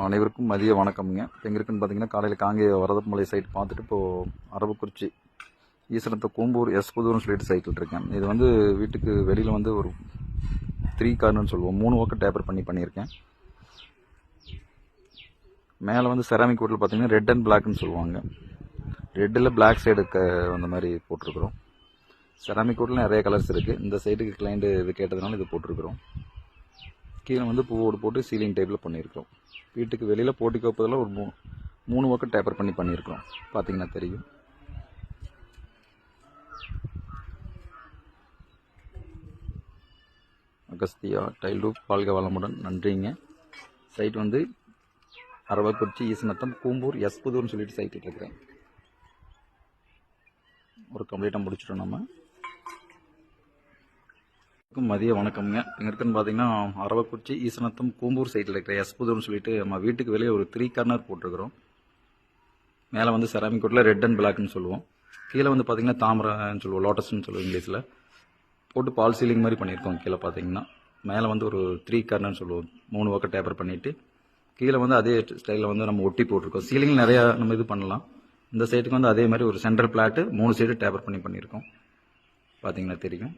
அனைவருக்கும் மதிய வணக்கம்ங்க. எங்கே இருக்குன்னு பார்த்தீங்கன்னா, காலையில் காங்கேய வரதமலை சைட் பார்த்துட்டு இப்போது அரவக்குறிச்சி ஈசனத்தை கூம்பூர் புதூர்னு சொல்லிட்டு சைட்டில் இருக்கேன். இது வந்து வீட்டுக்கு வெளியில் வந்து ஒரு 3 கார்னர்னு சொல்லுவோம், 3 ஒர்க்கு டேப்பர் பண்ணியிருக்கேன். மேலே வந்து செராமிக் வுட்டில் பார்த்தீங்கன்னா ரெட் அண்ட் பிளாக்னு சொல்லுவாங்க. ரெட்டில் பிளாக் சைடு அந்த மாதிரி போட்டிருக்கிறோம். செராமிக் வுட்டில் நிறைய கலர்ஸ் இருக்குது. இந்த சைடுக்கு கிளைண்ட் இது கேட்டதுனால இது போட்டிருக்கிறோம். கீழே வந்து பூவோடு போட்டு சீலிங் டைப்பில் பண்ணியிருக்கிறோம். வீட்டுக்கு வெளியில் போட்டி கோப்பதில் ஒரு 3 ஒர்க்கு டேப்பர் பண்ணியிருக்கிறோம். பார்த்தீங்கன்னா தெரியும். அகஸ்தியா டைல் ரூப் வாழ்க வளமுடன். நன்றிங்க. சைட் வந்து அரவக்குறிச்சி ஈசனத்தம் கூம்பூர் புதூர்னு சொல்லிட்டு சைட்டில் இருக்கிறேன். ஒரு கம்ப்ளீட்டாக முடிச்சிட்டோம். நம்ம மதிய வணக்கம்ங்க. எங்கே இருக்குன்னு பார்த்தீங்கன்னா, அரவக்குறிச்சி ஈசனத்தம் கூம்பூர் சைட்டில் இருக்கிற புதூர்னு சொல்லிட்டு நம்ம வீட்டுக்கு வெளியே ஒரு 3 கார்னர் போட்டிருக்கிறோம். மேலே வந்து செராமிக் வுட்டில் ரெட் அண்ட் பிளாக்னு சொல்லுவோம். கீழே வந்து பார்த்தீங்கன்னா தாமரைன்னு சொல்லுவோம், லோட்டஸ்ன்னு சொல்லுவோம் இங்கிலீஷில். போட்டு பால் சீலிங் மாதிரி பண்ணியிருக்கோம். கீழே பார்த்தீங்கன்னா மேலே வந்து ஒரு 3 கார்னர்னு சொல்லுவோம், 3 ஒர்க்கு டேப்பர் பண்ணிவிட்டு கீழே வந்து அதே ஸ்டைலில் வந்து நம்ம ஒட்டி போட்டிருக்கோம். சீலிங் நிறையா நம்ம இது பண்ணலாம். இந்த சைட்டுக்கு வந்து அதே மாதிரி ஒரு சென்ட்ரல் பிளாட்டு 3 சைடு டேப்பர் பண்ணியிருக்கோம். பார்த்தீங்கன்னா தெரியும்.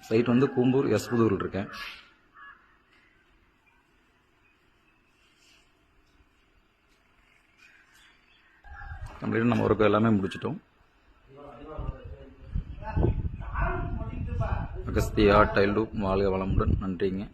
சைட் வந்து கூம்பூர் புதூரில் இருக்கேன். கம்ப்ளீட்டாக நம்ம ஒர்க்கு எல்லாமே முடிச்சிட்டோம். அகஸ்தியா டைல் ரூப் வாழ்க வளமுடன். நன்றிங்க.